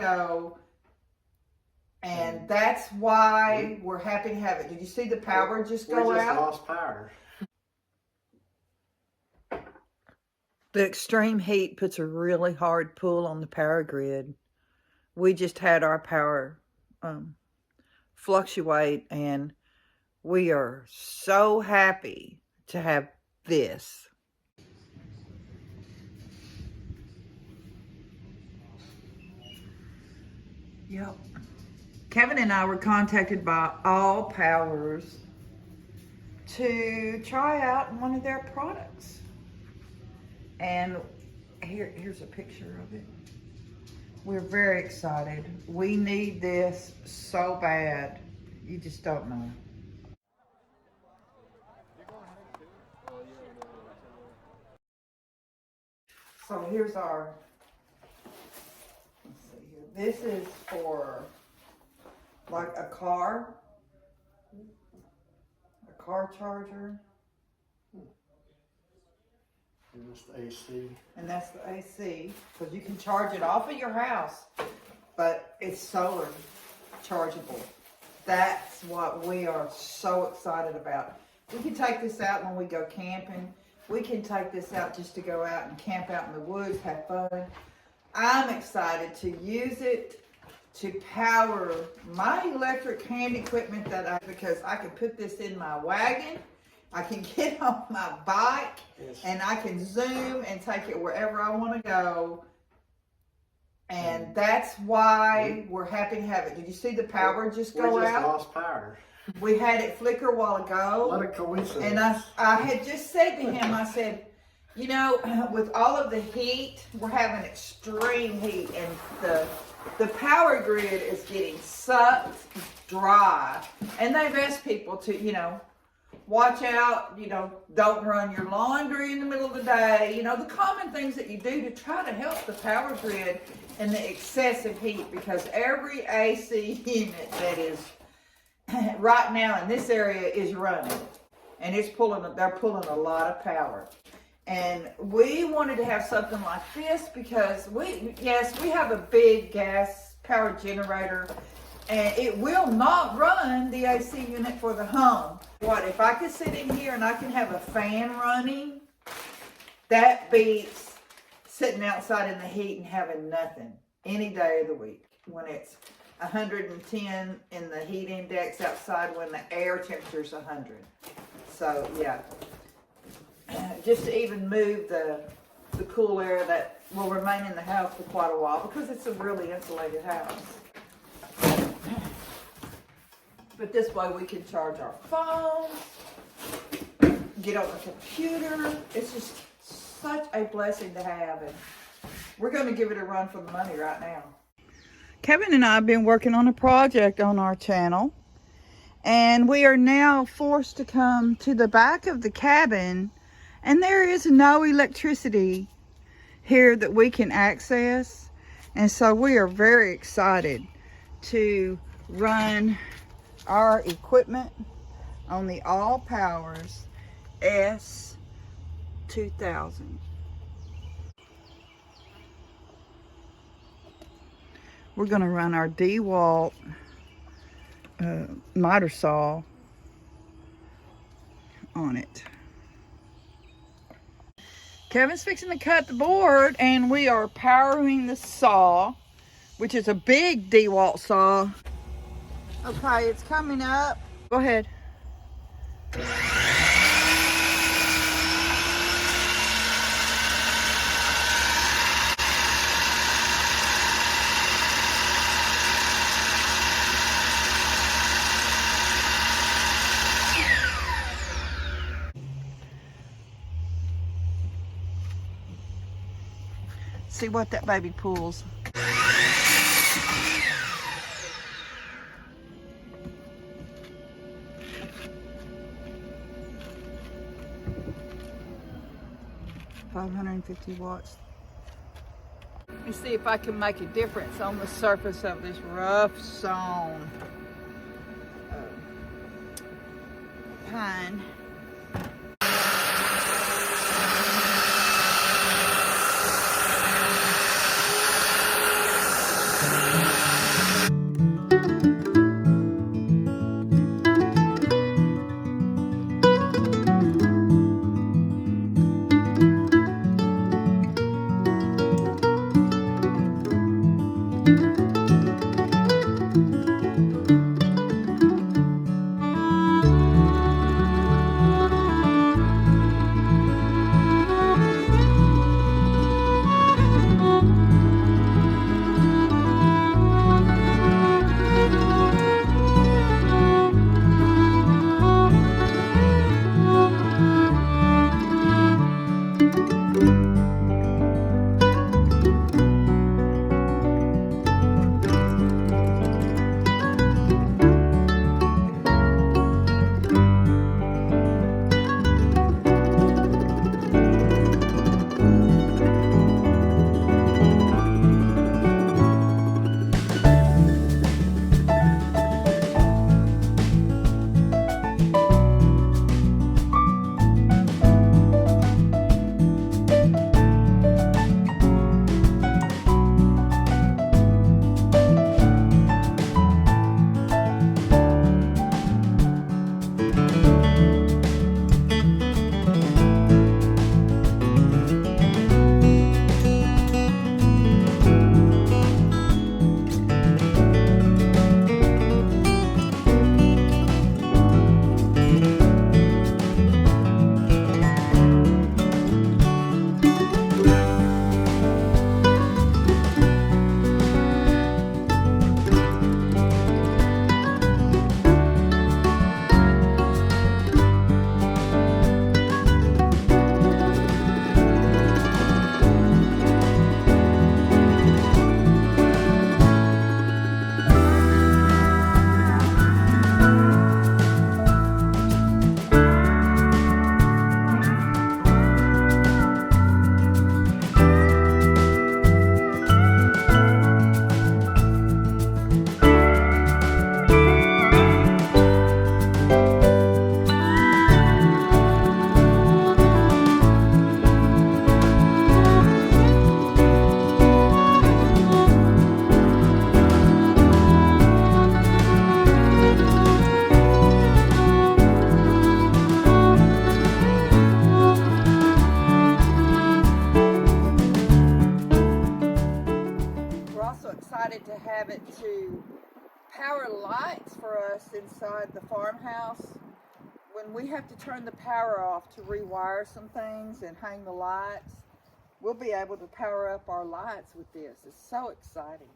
go. And that's why we're happy to have it. Did you see the power just go out? We just lost power. The extreme heat puts a really hard pull on the power grid. We just had our power fluctuate, and we are so happy to have this. Yep. Kevin and I were contacted by All Powers to try out one of their products. And here's a picture of it. We're very excited. We need this so bad. You just don't know. So here's our, let's see here. This is for like a car charger. And that's the AC. And that's the AC, because you can charge it off of your house, but it's solar chargeable. That's what we are so excited about. We can take this out when we go camping. We can take this out just to go out and camp out in the woods, have fun. I'm excited to use it to power my electric hand equipment because I can put this in my wagon. I can get on my bike, yes, and I can zoom and take it wherever I want to go. And that's why we're happy to have it. Did you see the power just go out? We just lost power. We had it flicker a while ago. What a coincidence. And I had just said to him, I said, you know, with all of the heat, we're having extreme heat, and the power grid is getting sucked dry. And they've asked people to, you know, watch out, you know, don't run your laundry in the middle of the day. You know, the common things that you do to try to help the power grid and the excessive heat, because every AC unit that is right now in this area is running, and they're pulling a lot of power. And we wanted to have something like this because we have a big gas power generator, and it will not run the AC unit for the home. What if I could sit in here and I can have a fan running? That beats sitting outside in the heat and having nothing any day of the week when it's 110 in the heat index outside, when the air temperature is 100. So yeah, just to even move the cool air that will remain in the house for quite a while, because it's a really insulated house. But this way we can charge our phones, get on the computer. It's just such a blessing to have, and we're going to give it a run for the money right now. Kevin and I have been working on a project on our channel, and we are now forced to come to the back of the cabin, and there is no electricity here that we can access. And so we are very excited to run our equipment on the All Powers S2000. We're going to run our DeWalt miter saw on it. Kevin's fixing to cut the board, and we are powering the saw, which is a big DeWalt saw. Okay, it's coming up. Go ahead. See what that baby pulls. $550 watts. Let me see if I can make a difference on the surface of this rough sawn pine. Excited to have it to power lights for us inside the farmhouse. When we have to turn the power off to rewire some things and hang the lights, we'll be able to power up our lights with this. It's so exciting.